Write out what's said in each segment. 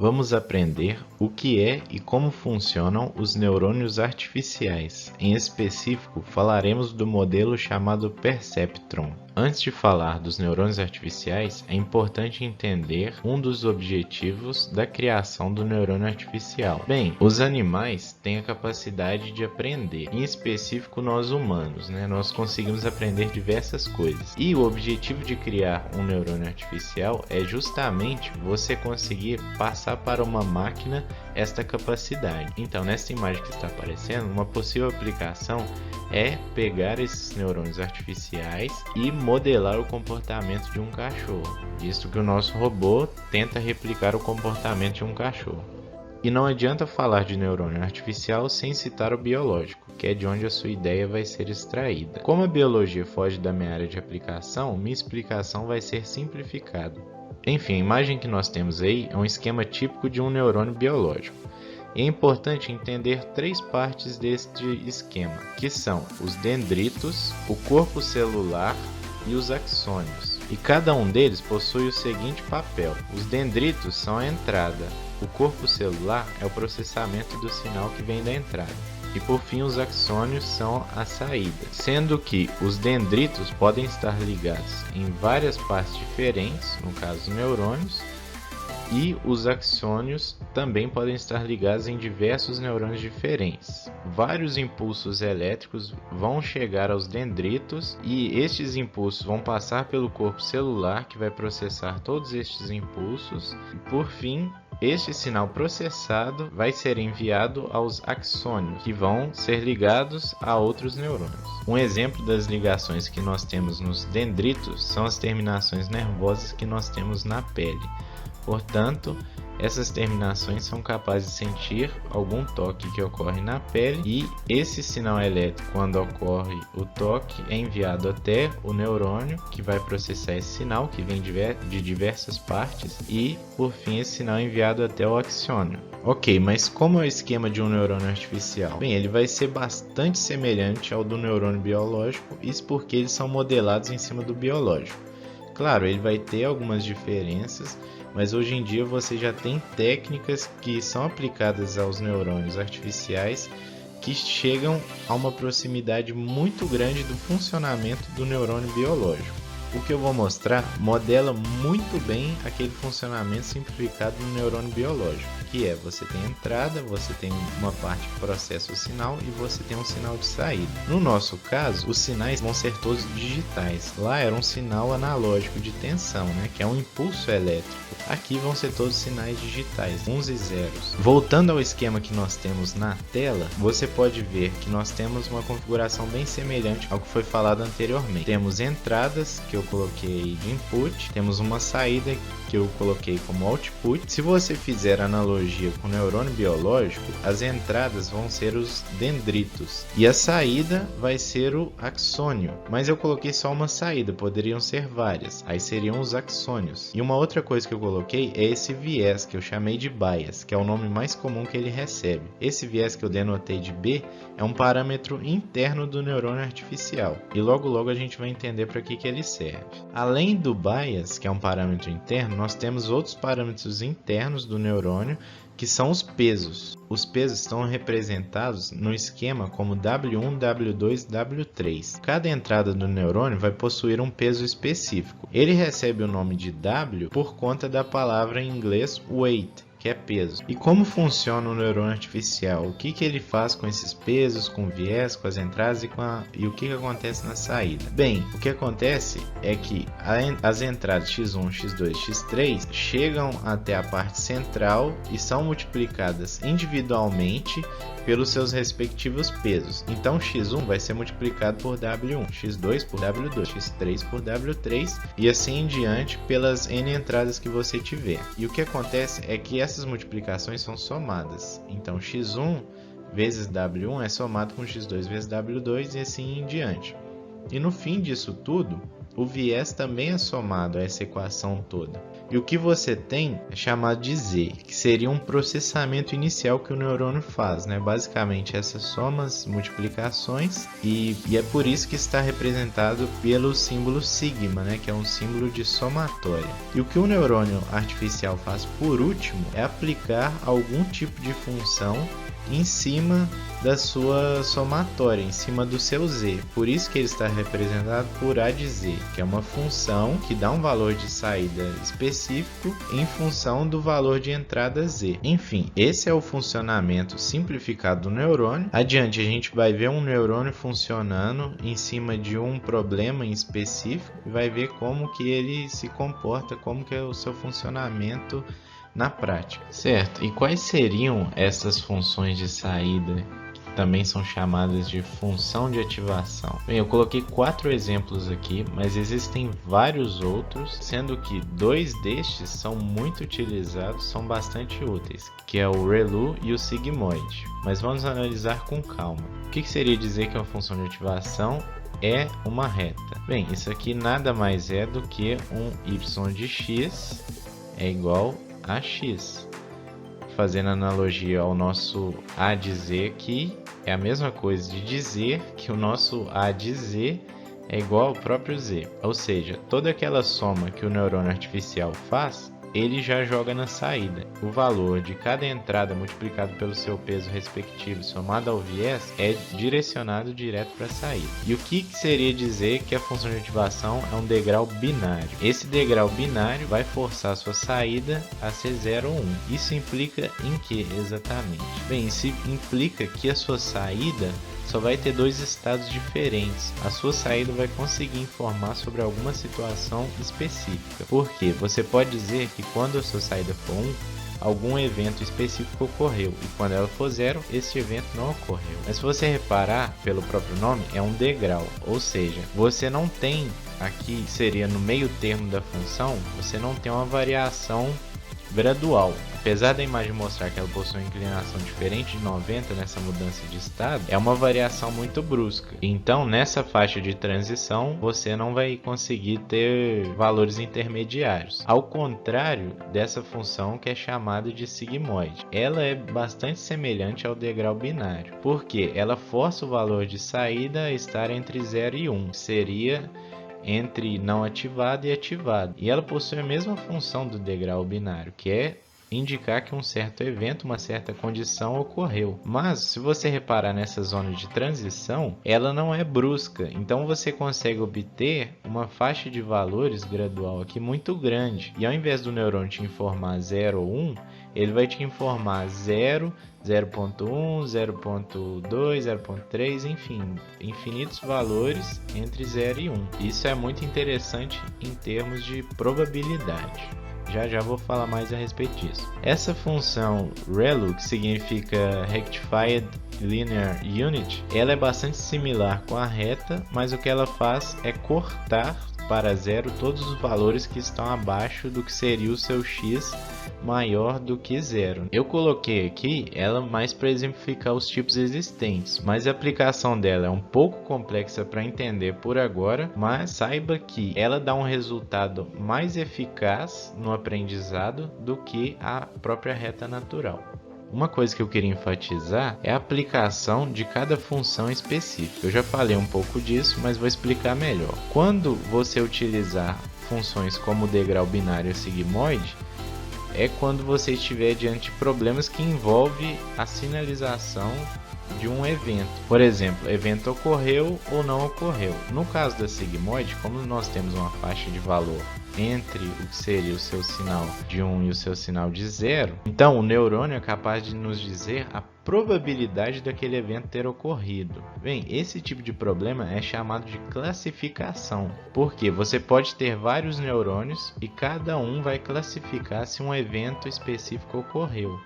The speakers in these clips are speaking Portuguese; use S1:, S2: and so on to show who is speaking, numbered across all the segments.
S1: Vamos aprender o que é e como funcionam os neurônios artificiais. Em específico, falaremos do modelo chamado Perceptron. Antes de falar dos neurônios artificiais, é importante entender um dos objetivos da criação do neurônio artificial. Bem, os animais têm a capacidade de aprender, em específico nós humanos, Nós conseguimos aprender diversas coisas. E o objetivo de criar um neurônio artificial é justamente você conseguir passar para uma máquina esta capacidade. Então, nessa imagem que está aparecendo, uma possível aplicação é pegar esses neurônios artificiais e modelar o comportamento de um cachorro, visto que o nosso robô tenta replicar o comportamento de um cachorro. E não adianta falar de neurônio artificial sem citar o biológico, que é de onde a sua ideia vai ser extraída. Como a biologia foge da minha área de aplicação, minha explicação vai ser simplificada. Enfim, a imagem que nós temos aí é um esquema típico de um neurônio biológico. É importante entender três partes deste esquema, que são os dendritos, o corpo celular e os axônios. E cada um deles possui o seguinte papel: os dendritos são a entrada, o corpo celular é o processamento do sinal que vem da entrada, e por fim os axônios são a saída, sendo que os dendritos podem estar ligados em várias partes diferentes, no caso os neurônios, e os axônios também podem estar ligados em diversos neurônios diferentes. Vários impulsos elétricos vão chegar aos dendritos e estes impulsos vão passar pelo corpo celular, que vai processar todos estes impulsos. E por fim, este sinal processado vai ser enviado aos axônios, que vão ser ligados a outros neurônios. Um exemplo das ligações que nós temos nos dendritos são as terminações nervosas que nós temos na pele. Portanto, essas terminações são capazes de sentir algum toque que ocorre na pele e esse sinal elétrico, quando ocorre o toque, é enviado até o neurônio, que vai processar esse sinal que vem de diversas partes, e por fim esse sinal é enviado até o axônio. Ok, mas como é o esquema de um neurônio artificial? Bem, ele vai ser bastante semelhante ao do neurônio biológico, isso porque eles são modelados em cima do biológico. Claro, ele vai ter algumas diferenças, mas hoje em dia você já tem técnicas que são aplicadas aos neurônios artificiais que chegam a uma proximidade muito grande do funcionamento do neurônio biológico. O que eu vou mostrar modela muito bem aquele funcionamento simplificado do neurônio biológico, que é: você tem a entrada, você tem uma parte que processa o sinal e você tem um sinal de saída. No nosso caso, os sinais vão ser todos digitais. Lá era um sinal analógico de tensão, que é um impulso elétrico. Aqui vão ser todos sinais digitais, uns e zeros. Voltando ao esquema que nós temos na tela, você pode ver que nós temos uma configuração bem semelhante ao que foi falado anteriormente. Temos entradas, que eu coloquei de input, temos uma saída que eu coloquei como output. Se você fizer analogia com o neurônio biológico, as entradas vão ser os dendritos e a saída vai ser o axônio, mas eu coloquei só uma saída, poderiam ser várias, aí seriam os axônios. E uma outra coisa que eu coloquei é esse viés, que eu chamei de bias, que é o nome mais comum que ele recebe. Esse viés que eu denotei de B é um parâmetro interno do neurônio artificial, e logo a gente vai entender para que ele serve. Além do bias, que é um parâmetro interno, nós temos outros parâmetros internos do neurônio, que são os pesos. Os pesos estão representados no esquema como W1, W2 e W3. Cada entrada do neurônio vai possuir um peso específico. Ele recebe o nome de W por conta da palavra em inglês weight, que é peso. E como funciona o neurônio artificial? O que ele faz com esses pesos, com o viés, com as entradas e o que acontece na saída? Bem, o que acontece é que as entradas x1, x2, x3 chegam até a parte central e são multiplicadas individualmente pelos seus respectivos pesos. Então x1 vai ser multiplicado por W1, x2 por W2, x3 por W3 e assim em diante pelas n entradas que você tiver. E o que acontece é que essas multiplicações são somadas. Então x1 vezes W1 é somado com x2 vezes W2 e assim em diante. E no fim disso tudo, o viés também é somado a essa equação toda. E o que você tem é chamado de z, que seria um processamento inicial que o neurônio faz, né? Basicamente essas somas, multiplicações, e é por isso que está representado pelo símbolo sigma, né? Que é um símbolo de somatória. E o que o neurônio artificial faz por último é aplicar algum tipo de função em cima da sua somatória, em cima do seu z. Por isso que ele está representado por a de z, que é uma função que dá um valor de saída específico em função do valor de entrada z. Enfim, esse é o funcionamento simplificado do neurônio. Adiante a gente vai ver um neurônio funcionando em cima de um problema em específico e vai ver como que ele se comporta, como que é o seu funcionamento na prática. Certo, e quais seriam essas funções de saída, que também são chamadas de função de ativação? Bem, eu coloquei 4 exemplos aqui, mas existem vários outros, sendo que 2 destes são muito utilizados, são bastante úteis, que é o ReLU e o sigmoide. Mas vamos analisar com calma. O que seria dizer que uma função de ativação é uma reta? Bem, isso aqui nada mais é do que um y de x é igual a x. Fazendo analogia ao nosso a de z aqui, é a mesma coisa de dizer que o nosso a de z é igual ao próprio z. Ou seja, toda aquela soma que o neurônio artificial faz, ele já joga na saída. O valor de cada entrada multiplicado pelo seu peso respectivo somado ao viés é direcionado direto para a saída. E o que seria dizer que a função de ativação é um degrau binário? Esse degrau binário vai forçar a sua saída a ser 0 ou 1. Isso implica em que exatamente? Bem, isso implica que a sua saída só vai ter 2 estados diferentes. A sua saída vai conseguir informar sobre alguma situação específica. Porque você pode dizer que quando a sua saída for 1, algum evento específico ocorreu, e quando ela for 0, esse evento não ocorreu. Mas se você reparar pelo próprio nome, é um degrau, ou seja, você não tem, aqui seria no meio termo da função, você não tem uma variação gradual. Apesar da imagem mostrar que ela possui uma inclinação diferente de 90 nessa mudança de estado, é uma variação muito brusca. Então, nessa faixa de transição, você não vai conseguir ter valores intermediários. Ao contrário dessa função que é chamada de sigmoide. Ela é bastante semelhante ao degrau binário, porque ela força o valor de saída a estar entre 0 e 1. Seria entre não ativado e ativado. E ela possui a mesma função do degrau binário, que é indicar que um certo evento, uma certa condição ocorreu. Mas, se você reparar nessa zona de transição, ela não é brusca. Então, você consegue obter uma faixa de valores gradual aqui muito grande. E ao invés do neurônio te informar 0 ou 1, ele vai te informar 0, 0.1, 0.2, 0.3, enfim, infinitos valores entre 0 e 1. Isso é muito interessante em termos de probabilidade. Já vou falar mais a respeito disso. Essa função ReLU, que significa Rectified Linear Unit, ela é bastante similar com a reta, mas o que ela faz é cortar para 0 todos os valores que estão abaixo do que seria o seu x maior do que 0. Eu coloquei aqui ela mais para exemplificar os tipos existentes, mas a aplicação dela é um pouco complexa para entender por agora, mas saiba que ela dá um resultado mais eficaz no aprendizado do que a própria reta natural. Uma coisa que eu queria enfatizar é a aplicação de cada função específica. Eu já falei um pouco disso, mas vou explicar melhor. Quando você utilizar funções como o degrau binário e o sigmoide, é quando você estiver diante de problemas que envolvem a sinalização de um evento. Por exemplo, evento ocorreu ou não ocorreu. No caso da sigmoide, como nós temos uma faixa de valor entre o que seria o seu sinal de 1 e o seu sinal de 0, então o neurônio é capaz de nos dizer a probabilidade daquele evento ter ocorrido. Bem, esse tipo de problema é chamado de classificação, porque você pode ter vários neurônios e cada um vai classificar se um evento específico ocorreu.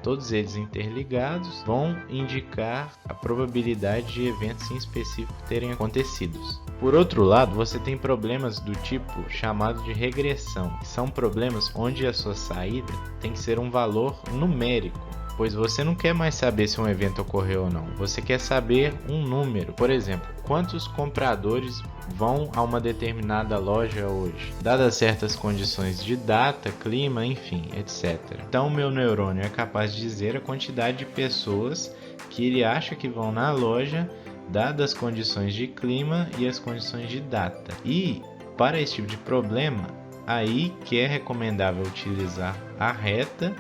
S1: Todos eles interligados vão indicar a probabilidade de eventos em específico terem acontecido. Por outro lado, você tem problemas do tipo chamado de regressão, que são problemas onde a sua saída tem que ser um valor numérico. pois você não quer mais saber se um evento ocorreu ou não, você quer saber um número. Por exemplo, quantos compradores vão a uma determinada loja hoje, dadas certas condições de data, clima, enfim, etc. Então, meu neurônio é capaz de dizer a quantidade de pessoas que ele acha que vão na loja, dadas as condições de clima e as condições de data. E, para esse tipo de problema, aí que é recomendável utilizar a reta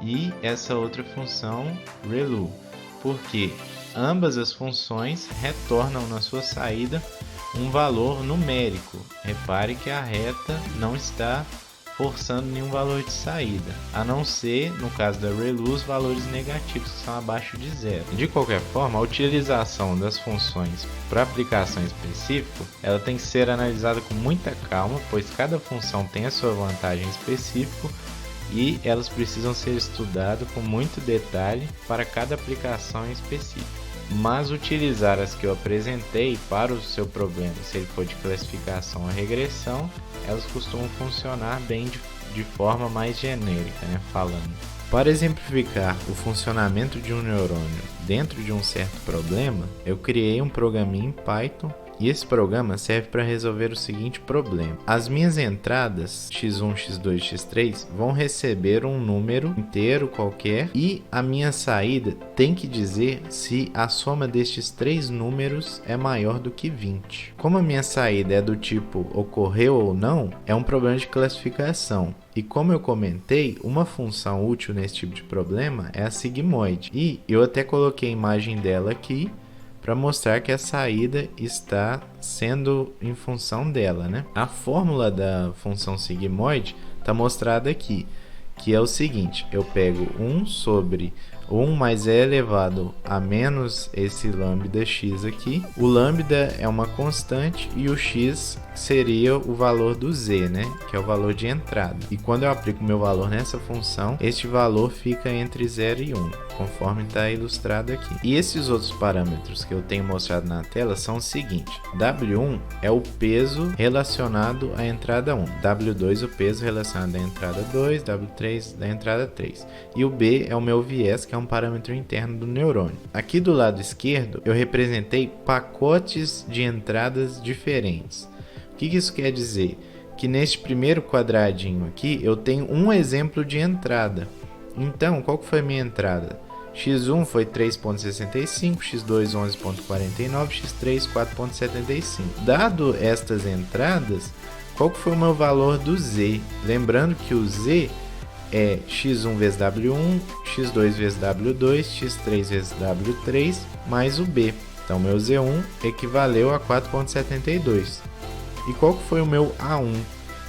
S1: e essa outra função ReLU, porque ambas as funções retornam na sua saída um valor numérico. Repare que a reta não está forçando nenhum valor de saída, a não ser, no caso da ReLU, os valores negativos que são abaixo de zero. De qualquer forma, a utilização das funções para aplicação específica, ela tem que ser analisada com muita calma, pois cada função tem a sua vantagem específica e elas precisam ser estudadas com muito detalhe para cada aplicação em específico. Mas utilizar as que eu apresentei para o seu problema, se ele for de classificação ou regressão, elas costumam funcionar bem de forma mais genérica, falando. Para exemplificar o funcionamento de um neurônio dentro de um certo problema, eu criei um programinha em Python. E esse programa serve para resolver o seguinte problema. As minhas entradas x1, x2 e x3 vão receber um número inteiro qualquer e a minha saída tem que dizer se a soma destes três números é maior do que 20. Como a minha saída é do tipo ocorreu ou não, é um problema de classificação. E como eu comentei, uma função útil nesse tipo de problema é a sigmoide. E eu até coloquei a imagem dela aqui para mostrar que a saída está sendo em função dela, A fórmula da função sigmoide está mostrada aqui, que é o seguinte: eu pego 1 sobre 1 mais e elevado a menos esse lambda x aqui. O lambda é uma constante e o x seria o valor do z, que é o valor de entrada. E quando eu aplico o meu valor nessa função, este valor fica entre 0 e 1, conforme está ilustrado aqui. E esses outros parâmetros que eu tenho mostrado na tela são o seguinte: W1 é o peso relacionado à entrada 1, W2 o peso relacionado à entrada 2, W3 da entrada 3. E o B é o meu viés, que é um parâmetro interno do neurônio. Aqui do lado esquerdo eu representei pacotes de entradas diferentes. O que isso quer dizer? Que neste primeiro quadradinho aqui eu tenho um exemplo de entrada. Então, qual que foi a minha entrada? x1 foi 3.65, x2 11.49, x3 4.75. Dado estas entradas, qual que foi o meu valor do z? Lembrando que o z é x1 vezes W1, x2 vezes W2, x3 vezes W3, mais o B. Então, meu Z1 equivaleu a 4.72. E qual que foi o meu A1?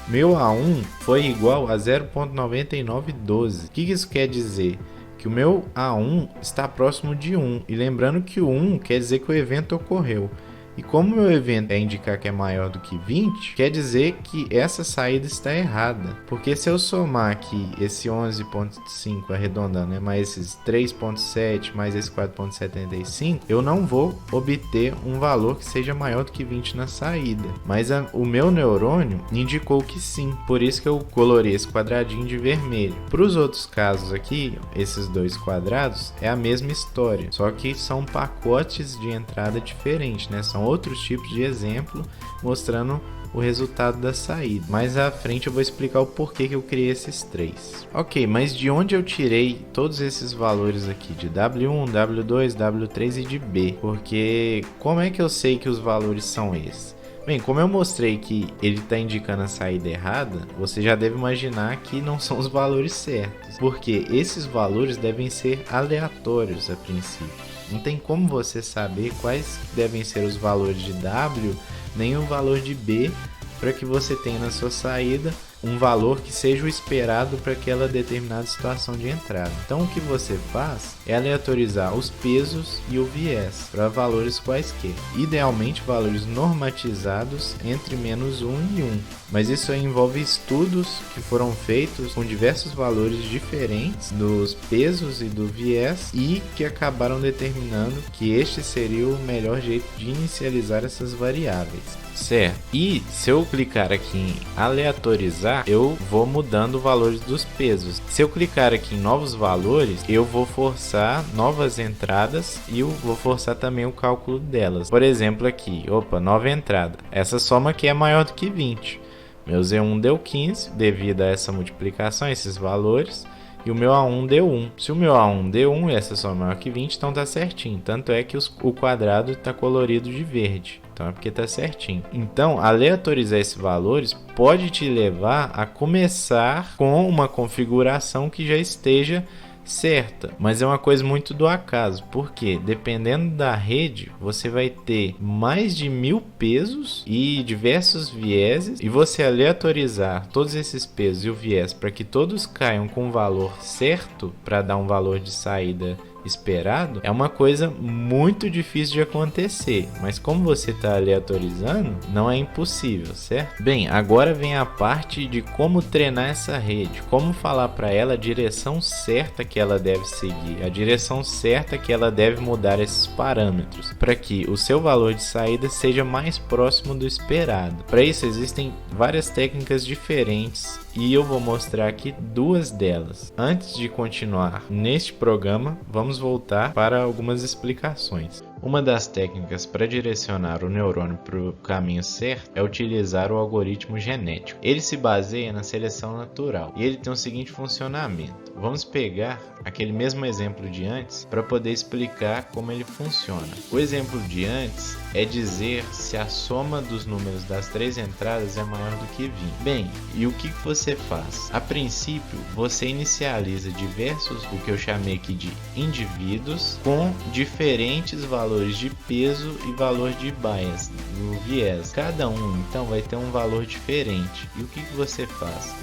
S1: Meu A1 foi igual a 0.9912. O que isso quer dizer? Que o meu A1 está próximo de 1. E lembrando que o 1 quer dizer que o evento ocorreu. E como o meu evento é indicar que é maior do que 20, quer dizer que essa saída está errada. Porque se eu somar aqui esse 11.5 arredondando, mais esses 3.7, mais esse 4.75, eu não vou obter um valor que seja maior do que 20 na saída. Mas o meu neurônio indicou que sim. Por isso que eu colorei esse quadradinho de vermelho. Para os outros casos aqui, esses dois quadrados, é a mesma história. Só que são pacotes de entrada diferentes, São outros tipos de exemplo mostrando o resultado da saída. Mais à frente eu vou explicar o porquê que eu criei esses três. Ok, mas de onde eu tirei todos esses valores aqui de W1, W2, W3 e de B? Porque como é que eu sei que os valores são esses? Bem, como eu mostrei que ele está indicando a saída errada, você já deve imaginar que não são os valores certos, porque esses valores devem ser aleatórios a princípio. Não tem como você saber quais devem ser os valores de W, nem o valor de B, para que você tenha na sua saída um valor que seja o esperado para aquela determinada situação de entrada. Então o que você faz é aleatorizar os pesos e o viés para valores quaisquer. Idealmente valores normatizados entre menos 1 e 1. Mas isso aí envolve estudos que foram feitos com diversos valores diferentes dos pesos e do viés e que acabaram determinando que este seria o melhor jeito de inicializar essas variáveis. Certo. E se eu clicar aqui em aleatorizar, atualizar, eu vou mudando os valores dos pesos. Se eu clicar aqui em novos valores, eu vou forçar novas entradas e eu vou forçar também o cálculo delas. Por exemplo aqui, nova entrada. Essa soma aqui é maior do que 20. Meu Z1 deu 15 devido a essa multiplicação, esses valores. E o meu A1 deu 1. Se o meu A1 deu 1 e essa soma é maior que 20, então tá certinho. Tanto é que o quadrado está colorido de verde. Então é porque tá certinho. Então, aleatorizar esses valores pode te levar a começar com uma configuração que já esteja certa, mas é uma coisa muito do acaso, porque dependendo da rede você vai ter mais de 1000 pesos e diversos vieses, e você aleatorizar todos esses pesos e o viés para que todos caiam com o valor certo para dar um valor de saída esperado, é uma coisa muito difícil de acontecer, mas como você está aleatorizando, não é impossível, certo? Bem, agora vem a parte de como treinar essa rede, como falar para ela a direção certa que ela deve seguir, a direção certa que ela deve mudar esses parâmetros, para que o seu valor de saída seja mais próximo do esperado. Para isso existem várias técnicas diferentes e eu vou mostrar aqui duas delas. Antes de continuar neste programa, vamos voltar para algumas explicações. Uma das técnicas para direcionar o neurônio para o caminho certo é utilizar o algoritmo genético. Ele se baseia na seleção natural e ele tem o seguinte funcionamento. Vamos pegar aquele mesmo exemplo de antes para poder explicar como ele funciona. O exemplo de antes é dizer se a soma dos números das 3 entradas é maior do que 20. Bem, e o que você faz? A princípio, você inicializa diversos, o que eu chamei aqui de indivíduos, com diferentes valores de peso e valor de bias, do viés. Cada um, então, vai ter um valor diferente. E o que você faz?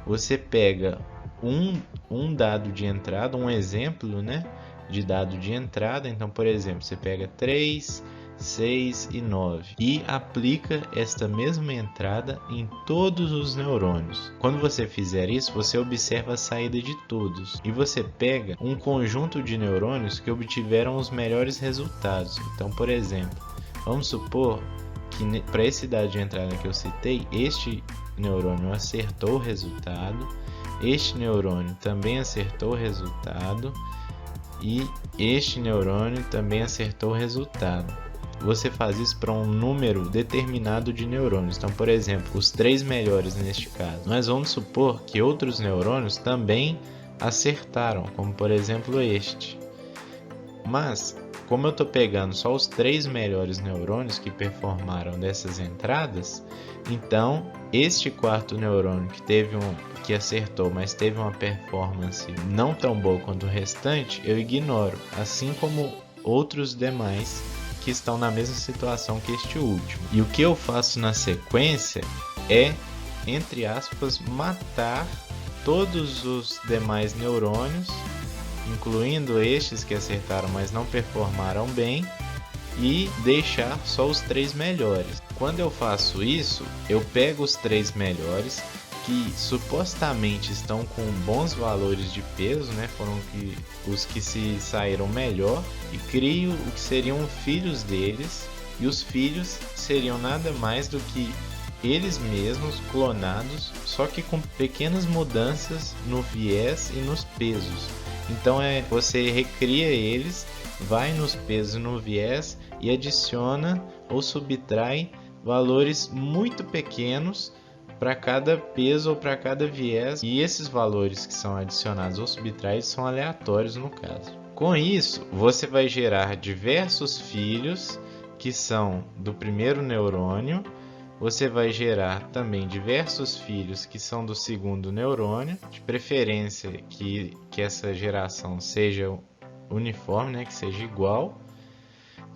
S1: Você pega um dado de entrada, um exemplo, né, de dado de entrada. Então, por exemplo, você pega 3, 6 e 9 e aplica esta mesma entrada em todos os neurônios. Quando você fizer isso, você observa a saída de todos e você pega um conjunto de neurônios que obtiveram os melhores resultados. Então, por exemplo, vamos supor que para esse dado de entrada que eu citei, este neurônio acertou o resultado, este neurônio também acertou o resultado e este neurônio também acertou o resultado. Você faz isso para um número determinado de neurônios. Então, por exemplo, os 3 melhores neste caso. Mas vamos supor que outros neurônios também acertaram, como por exemplo este. Mas, como eu estou pegando só os 3 melhores neurônios que performaram dessas entradas, então este quarto neurônio que acertou, mas teve uma performance não tão boa quanto o restante, eu ignoro, assim como outros demais que estão na mesma situação que este último. E o que eu faço na sequência é, entre aspas, matar todos os demais neurônios, incluindo estes que acertaram, mas não performaram bem, e deixar só os 3 melhores. Quando eu faço isso, eu pego os 3 melhores que supostamente estão com bons valores de peso, né? Foram os que se saíram melhor, e crio o que seriam filhos deles, e os filhos seriam nada mais do que eles mesmos clonados, só que com pequenas mudanças no viés e nos pesos. Então você recria eles, vai nos pesos e no viés e adiciona ou subtrai valores muito pequenos para cada peso ou para cada viés, e esses valores que são adicionados ou subtraídos são aleatórios no caso. Com isso, você vai gerar diversos filhos que são do primeiro neurônio, você vai gerar também diversos filhos que são do segundo neurônio, de preferência que essa geração seja uniforme, né, que seja igual,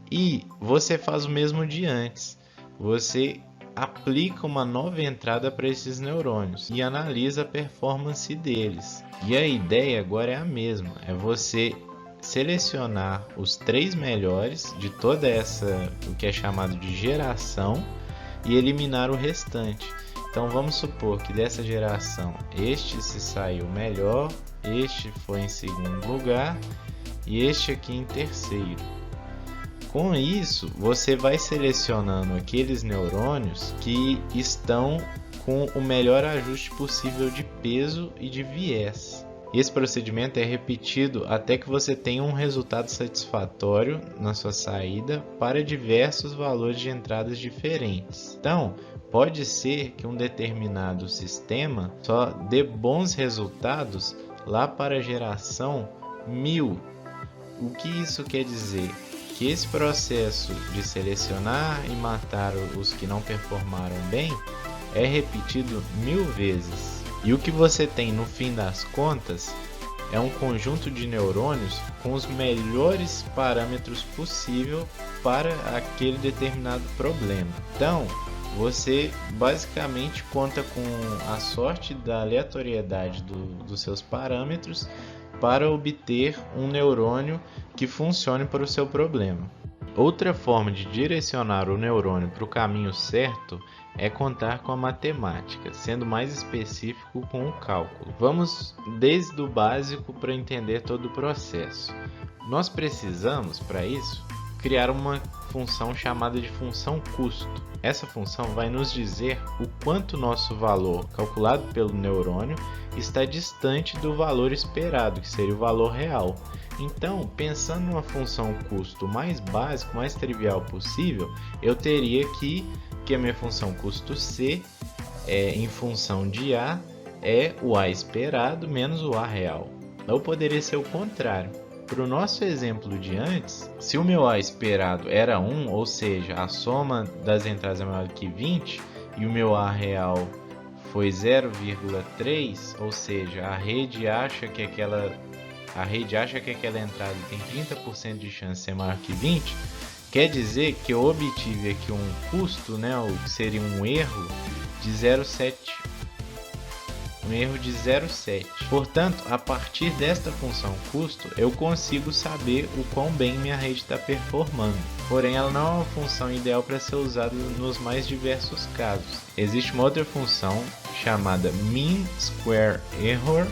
S1: e você faz o mesmo de antes. Você aplica uma nova entrada para esses neurônios e analisa a performance deles. E a ideia agora é a mesma, é você selecionar os 3 melhores de toda essa, o que é chamado de geração, e eliminar o restante. Então vamos supor que dessa geração este se saiu melhor, este foi em segundo lugar e este aqui em terceiro. Com isso, você vai selecionando aqueles neurônios que estão com o melhor ajuste possível de peso e de viés. Esse procedimento é repetido até que você tenha um resultado satisfatório na sua saída para diversos valores de entradas diferentes. Então, pode ser que um determinado sistema só dê bons resultados lá para a geração 1000. O que isso quer dizer? Que esse processo de selecionar e matar os que não performaram bem é repetido 1000 vezes. E o que você tem no fim das contas é um conjunto de neurônios com os melhores parâmetros possível para aquele determinado problema. Então, você basicamente conta com a sorte da aleatoriedade dos seus parâmetros para obter um neurônio que funcione para o seu problema. Outra forma de direcionar o neurônio para o caminho certo é contar com a matemática, sendo mais específico com o cálculo. Vamos desde o básico para entender todo o processo. Nós precisamos, para isso, criar uma função chamada de função custo. Essa função vai nos dizer o quanto nosso valor calculado pelo neurônio está distante do valor esperado, que seria o valor real. Então, pensando numa função custo mais básica, mais trivial possível, eu teria que a minha função custo C em função de A é o A esperado menos o A real. Ou poderia ser o contrário. Para o nosso exemplo de antes, se o meu A esperado era 1, ou seja, a soma das entradas é maior que 20, e o meu A real foi 0,3, ou seja, a rede acha que aquela entrada tem 30% de chance de ser maior que 20, quer dizer que eu obtive aqui um custo, o que seria um erro de 0,7. Um erro de 0,7. Portanto, a partir desta função custo, eu consigo saber o quão bem minha rede está performando. Porém, ela não é uma função ideal para ser usada nos mais diversos casos. Existe uma outra função chamada Mean Square Error,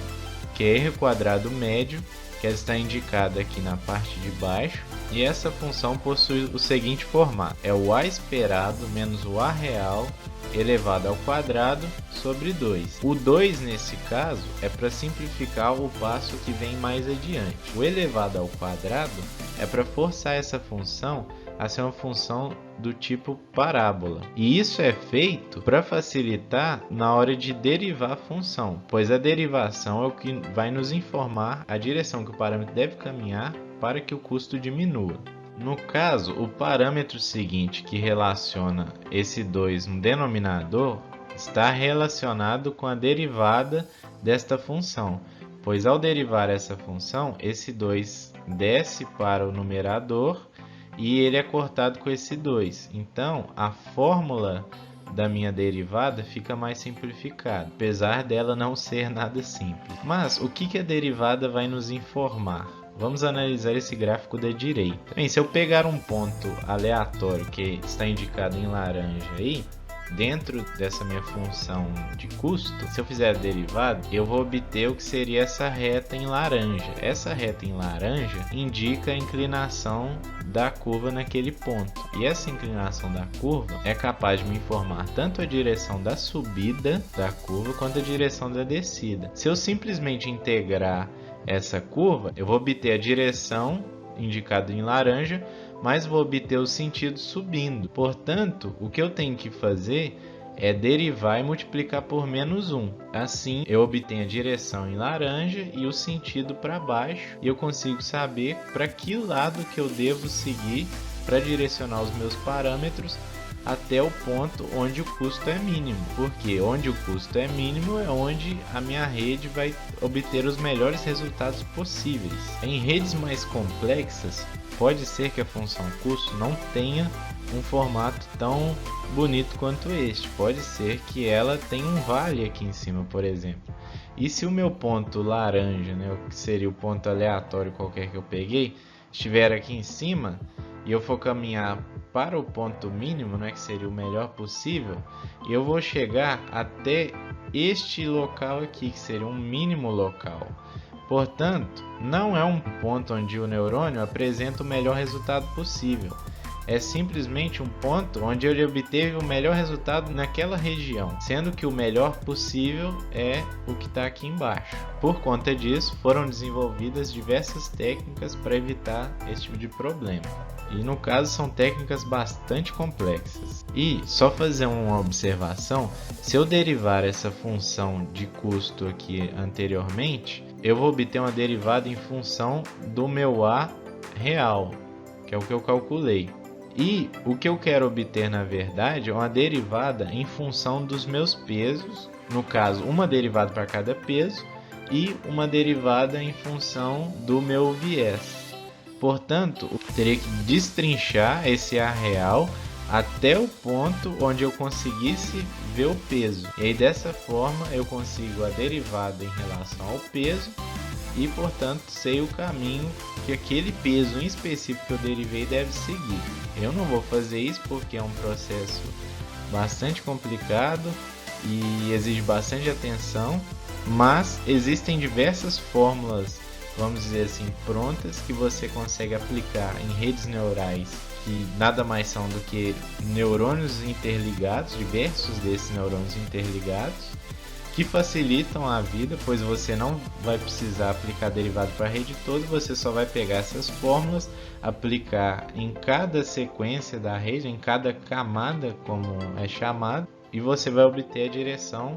S1: que é erro quadrado médio, que está indicada aqui na parte de baixo. E essa função possui o seguinte formato: é o A esperado menos o A real elevado ao quadrado sobre 2. O 2 nesse caso é para simplificar o passo que vem mais adiante. O elevado ao quadrado é para forçar essa função a ser uma função do tipo parábola. E isso é feito para facilitar na hora de derivar a função, pois a derivação é o que vai nos informar a direção que o parâmetro deve caminhar para que o custo diminua. No caso, o parâmetro seguinte que relaciona esse 2 no denominador está relacionado com a derivada desta função, pois ao derivar essa função, esse 2 desce para o numerador e ele é cortado com esse 2. Então, a fórmula da minha derivada fica mais simplificada, apesar dela não ser nada simples. Mas o que a derivada vai nos informar? Vamos analisar esse gráfico da direita. Bem, se eu pegar um ponto aleatório que está indicado em laranja aí, dentro dessa minha função de custo, se eu fizer a derivada, eu vou obter o que seria essa reta em laranja. Essa reta em laranja indica a inclinação da curva naquele ponto. E essa inclinação da curva é capaz de me informar tanto a direção da subida da curva quanto a direção da descida. Se eu simplesmente integrar essa curva, eu vou obter a direção indicada em laranja, mas vou obter o sentido subindo. Portanto, o que eu tenho que fazer é derivar e multiplicar por menos 1. Assim, eu obtenho a direção em laranja e o sentido para baixo, e eu consigo saber para que lado que eu devo seguir para direcionar os meus parâmetros até o ponto onde o custo é mínimo, porque onde o custo é mínimo é onde a minha rede vai obter os melhores resultados possíveis. Em redes mais complexas, pode ser que a função custo não tenha um formato tão bonito quanto este. Pode ser que ela tenha um vale aqui em cima, por exemplo. E se o meu ponto laranja, o que seria o ponto aleatório qualquer que eu peguei, estiver aqui em cima e eu for caminhar para o ponto mínimo, que seria o melhor possível, eu vou chegar até este local aqui, que seria um mínimo local. Portanto, não é um ponto onde o neurônio apresenta o melhor resultado possível. é simplesmente um ponto onde ele obteve o melhor resultado naquela região, sendo que o melhor possível é o que está aqui embaixo. Por conta disso, foram desenvolvidas diversas técnicas para evitar esse tipo de problema. E no caso são técnicas bastante complexas. E só fazer uma observação, se eu derivar essa função de custo aqui anteriormente, eu vou obter uma derivada em função do meu A real, que é o que eu calculei. E o que eu quero obter na verdade é uma derivada em função dos meus pesos, no caso uma derivada para cada peso e uma derivada em função do meu viés. Portanto, eu teria que destrinchar esse A real até o ponto onde eu conseguisse ver o peso. E aí dessa forma eu consigo a derivada em relação ao peso e, portanto, sei o caminho que aquele peso em específico que eu derivei deve seguir. Eu não vou fazer isso porque é um processo bastante complicado e exige bastante atenção, mas existem diversas fórmulas, vamos dizer assim, prontas que você consegue aplicar em redes neurais que nada mais são do que neurônios interligados, diversos desses neurônios interligados, que facilitam a vida, pois você não vai precisar aplicar derivado para a rede toda, você só vai pegar essas fórmulas, aplicar em cada sequência da rede, em cada camada, como é chamado, e você vai obter a direção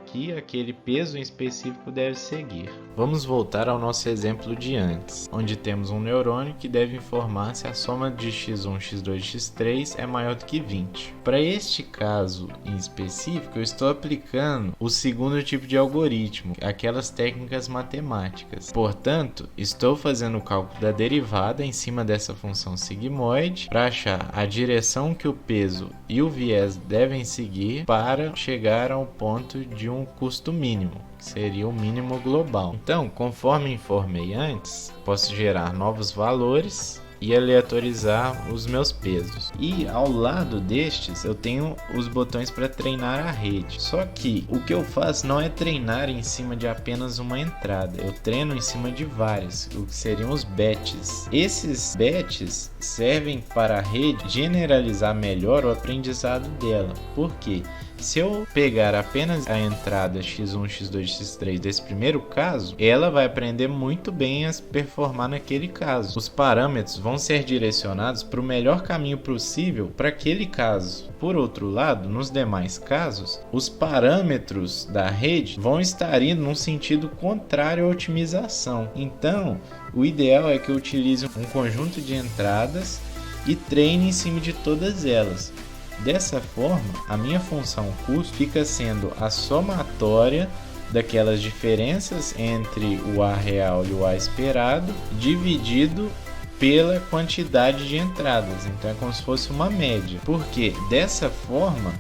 S1: que aquele peso em específico deve seguir. Vamos voltar ao nosso exemplo de antes, onde temos um neurônio que deve informar se a soma de x1, x2 e x3 é maior do que 20. Para este caso em específico, eu estou aplicando o segundo tipo de algoritmo, aquelas técnicas matemáticas. Portanto, estou fazendo o cálculo da derivada em cima dessa função sigmoide para achar a direção que o peso e o viés devem seguir para chegar ao ponto de um custo mínimo, que seria o mínimo global. Então, conforme informei antes, posso gerar novos valores e aleatorizar os meus pesos. E ao lado destes eu tenho os botões para treinar a rede. Só que o que eu faço não é treinar em cima de apenas uma entrada, eu treino em cima de várias, o que seriam os batches. Esses batches servem para a rede generalizar melhor o aprendizado dela. Por quê? Se eu pegar apenas a entrada x1, x2 e x3 desse primeiro caso, ela vai aprender muito bem a performar naquele caso. Os parâmetros vão ser direcionados para o melhor caminho possível para aquele caso. Por outro lado, nos demais casos, os parâmetros da rede vão estar indo num sentido contrário à otimização. Então, o ideal é que eu utilize um conjunto de entradas e treine em cima de todas elas. Dessa forma, a minha função custo fica sendo a somatória daquelas diferenças entre o A real e o A esperado, dividido pela quantidade de entradas. Então é como se fosse uma média, porque dessa forma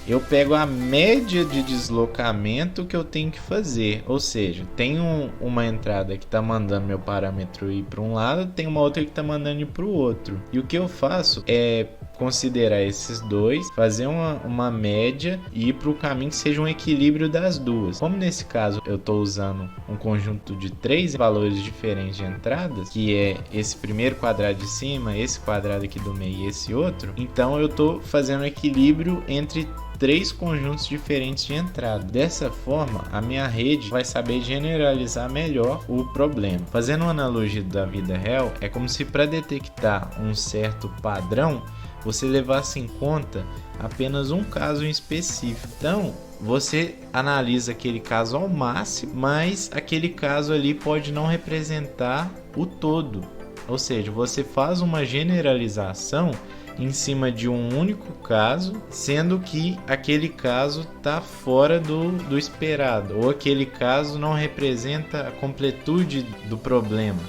S1: eu pego a média de deslocamento que eu tenho que fazer, ou seja, tem uma entrada que está mandando meu parâmetro ir para um lado, tem uma outra que está mandando ir para o outro, e o que eu faço é considerar esses dois, fazer uma média e ir para o caminho que seja um equilíbrio das duas. Como nesse caso eu estou usando um conjunto de 3 valores diferentes de entradas, que é esse primeiro quadrado de cima, esse quadrado aqui do meio e esse outro, então eu estou fazendo um equilíbrio entre 3 conjuntos diferentes de entrada. Dessa forma, a minha rede vai saber generalizar melhor o problema. Fazendo uma analogia da vida real, é como se para detectar um certo padrão, você levasse em conta apenas um caso em específico. Então, você analisa aquele caso ao máximo, mas aquele caso ali pode não representar o todo. Ou seja, você faz uma generalização em cima de um único caso, sendo que aquele caso está fora do esperado, ou aquele caso não representa a completude do problema.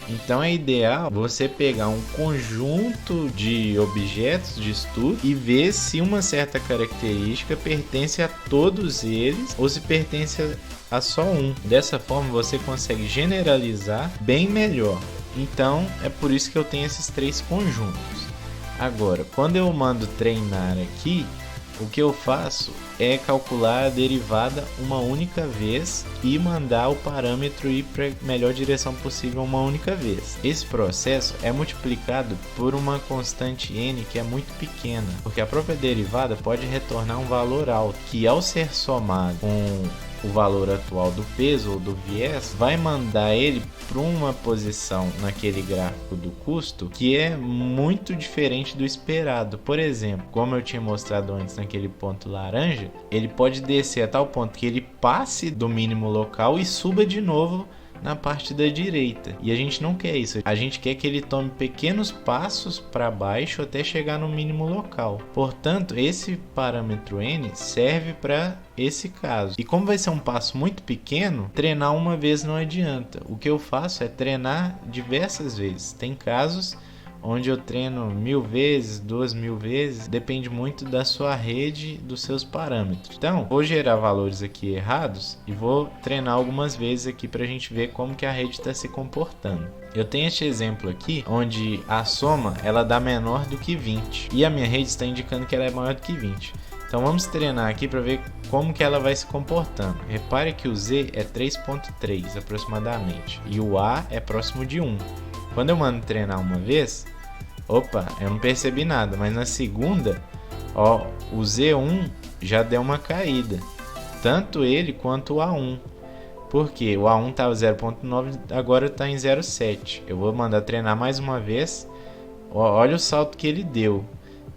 S1: Então é ideal você pegar um conjunto de objetos de estudo e ver se uma certa característica pertence a todos eles ou se pertence a só um. Dessa forma você consegue generalizar bem melhor. Então é por isso que eu tenho esses 3 conjuntos. Agora, quando eu mando treinar aqui, o que eu faço é calcular a derivada uma única vez e mandar o parâmetro ir para a melhor direção possível uma única vez. Esse processo é multiplicado por uma constante n que é muito pequena, porque a própria derivada pode retornar um valor alto, que ao ser somado com o valor atual do peso ou do viés, vai mandar ele para uma posição naquele gráfico do custo que é muito diferente do esperado. Por exemplo, como eu tinha mostrado antes naquele ponto laranja, ele pode descer a tal ponto que ele passe do mínimo local e suba de novo na parte da direita. E a gente não quer isso. A gente quer que ele tome pequenos passos para baixo até chegar no mínimo local. Portanto, esse parâmetro n serve para esse caso. E como vai ser um passo muito pequeno, treinar uma vez não adianta. O que eu faço é treinar diversas vezes. Tem casos onde eu treino 1000 vezes, 2000 vezes, depende muito da sua rede, dos seus parâmetros. Então, vou gerar valores aqui errados e vou treinar algumas vezes aqui para a gente ver como que a rede está se comportando. Eu tenho este exemplo aqui, onde a soma ela dá menor do que 20 e a minha rede está indicando que ela é maior do que 20. Então vamos treinar aqui para ver como que ela vai se comportando. Repare que o z é 3.3 aproximadamente e o a é próximo de 1. Quando eu mando treinar uma vez, opa, eu não percebi nada, mas na segunda, ó, o Z1 já deu uma caída, tanto ele quanto o A1, porque o A1 estava 0.9, agora está em 0.7. Eu vou mandar treinar mais uma vez, ó, olha o salto que ele deu,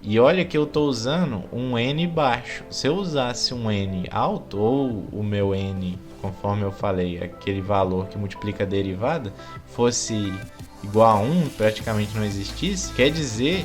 S1: e olha que eu estou usando um N baixo. Se eu usasse um N alto, ou o meu N, conforme eu falei, aquele valor que multiplica a derivada, fosse igual a 1, praticamente não existisse, quer dizer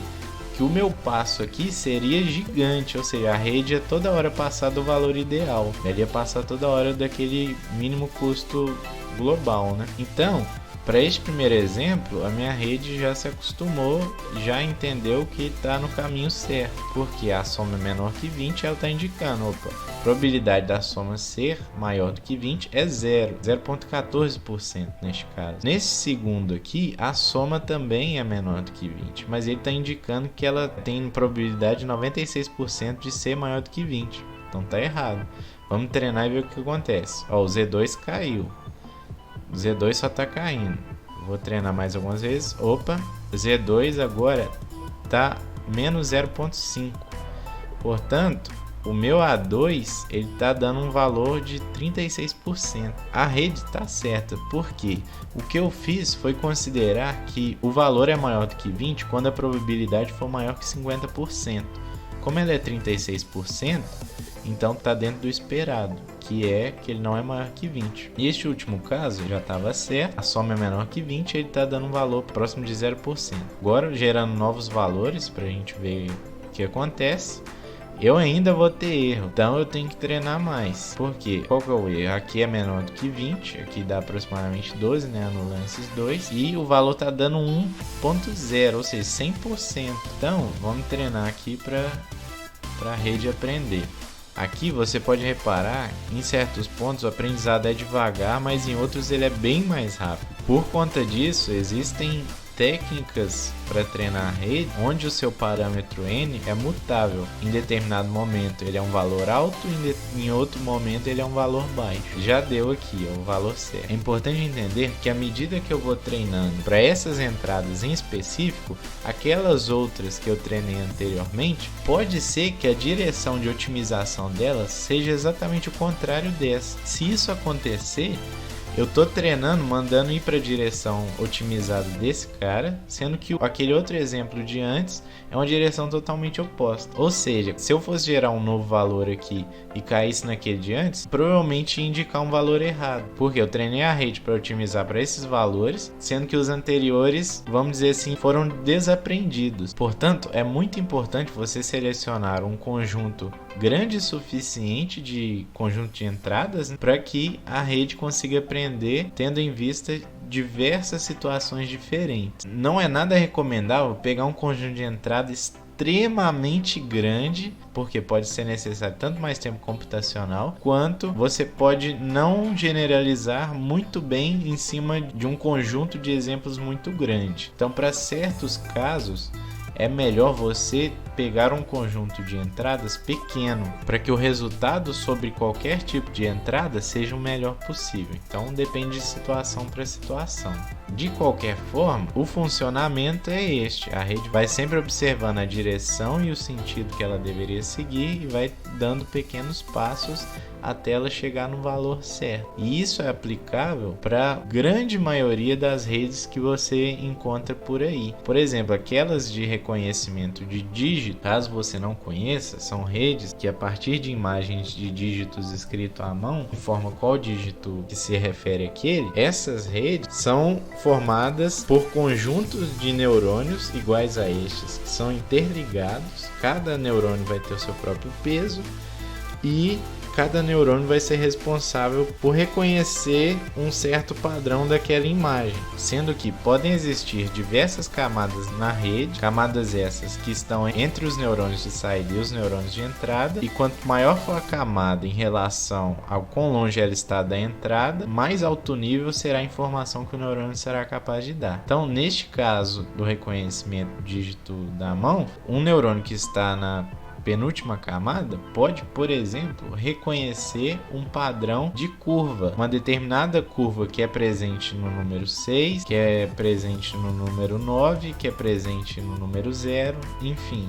S1: que o meu passo aqui seria gigante, ou seja, a rede ia toda hora passar do valor ideal, ela ia passar toda hora daquele mínimo custo global, né? Então, para este primeiro exemplo, a minha rede já se acostumou, já entendeu que está no caminho certo, porque a soma é menor que 20, ela está indicando, opa, a probabilidade da soma ser maior do que 20 é 0.14% neste caso. Nesse segundo aqui, a soma também é menor do que 20, mas ele está indicando que ela tem probabilidade de 96% de ser maior do que 20, então está errado. Vamos treinar e ver o que acontece. Ó, o Z2 caiu. O Z2 só está caindo. Vou treinar mais algumas vezes. Opa, Z2 agora está menos 0.5. Portanto, o meu A2 ele está dando um valor de 36%. A rede está certa, porque o que eu fiz foi considerar que o valor é maior do que 20 quando a probabilidade for maior que 50%. Como ela é 36%, então está dentro do esperado, que é que ele não é maior que 20. E este último caso já estava certo, a soma é menor que 20 e ele está dando um valor próximo de 0%. Agora, gerando novos valores para a gente ver o que acontece, eu ainda vou ter erro, então eu tenho que treinar mais. Por quê? Qual que é o erro? Aqui é menor do que 20, aqui dá aproximadamente 12, né, anulando esses dois, e o valor está dando 1.0, ou seja, 100%. Então, vamos treinar aqui para a rede aprender. Aqui você pode reparar, em certos pontos o aprendizado é devagar, mas em outros ele é bem mais rápido. Por conta disso, existem técnicas para treinar a rede onde o seu parâmetro n é mutável. Em determinado momento ele é um valor alto, em outro momento ele é um valor baixo. Já deu aqui o valor certo. É importante entender que à medida que eu vou treinando para essas entradas em específico, aquelas outras que eu treinei anteriormente, pode ser que a direção de otimização delas seja exatamente o contrário dessa. Se isso acontecer, eu tô treinando, mandando ir para a direção otimizada desse cara, sendo que aquele outro exemplo de antes é uma direção totalmente oposta. Ou seja, se eu fosse gerar um novo valor aqui e caísse naquele de antes, provavelmente ia indicar um valor errado, porque eu treinei a rede para otimizar para esses valores, sendo que os anteriores, vamos dizer assim, foram desaprendidos. Portanto, é muito importante você selecionar um conjunto grande o suficiente de conjunto de entradas para que a rede consiga aprender tendo em vista diversas situações diferentes. Não é nada recomendável pegar um conjunto de entradas extremamente grande, porque pode ser necessário tanto mais tempo computacional, quanto você pode não generalizar muito bem em cima de um conjunto de exemplos muito grande. Então, para certos casos, é melhor você pegar um conjunto de entradas pequeno, para que o resultado sobre qualquer tipo de entrada seja o melhor possível. Então depende de situação para situação. De qualquer forma, o funcionamento é este: a rede vai sempre observando a direção e o sentido que ela deveria seguir e vai dando pequenos passos até ela chegar no valor certo. E isso é aplicável para a grande maioria das redes que você encontra por aí. Por exemplo, aquelas de reconhecimento de dígito, caso você não conheça, são redes que, a partir de imagens de dígitos escritos à mão, informa qual dígito que se refere àquele. Essas redes são formadas por conjuntos de neurônios iguais a estes, que são interligados. Cada neurônio vai ter o seu próprio peso e cada neurônio vai ser responsável por reconhecer um certo padrão daquela imagem, sendo que podem existir diversas camadas na rede, camadas essas que estão entre os neurônios de saída e os neurônios de entrada, e quanto maior for a camada em relação ao quão longe ela está da entrada, mais alto nível será a informação que o neurônio será capaz de dar. Então, neste caso do reconhecimento do dígito da mão, um neurônio que está na penúltima camada pode, por exemplo, reconhecer um padrão de curva, uma determinada curva que é presente no número 6, que é presente no número 9, que é presente no número 0, enfim.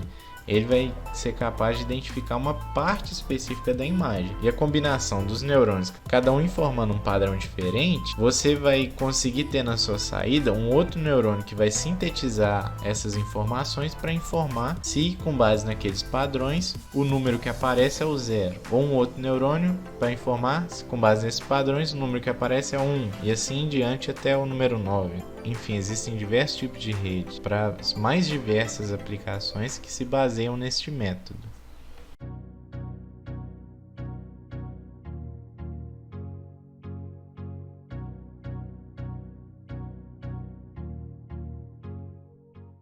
S1: Ele vai ser capaz de identificar uma parte específica da imagem. E a combinação dos neurônios, cada um informando um padrão diferente, você vai conseguir ter na sua saída um outro neurônio que vai sintetizar essas informações para informar se, com base naqueles padrões, o número que aparece é o 0. Ou um outro neurônio para informar se, com base nesses padrões, o número que aparece é o 1. E assim em diante até o número 9. Enfim, existem diversos tipos de redes para as mais diversas aplicações que se baseiam neste método.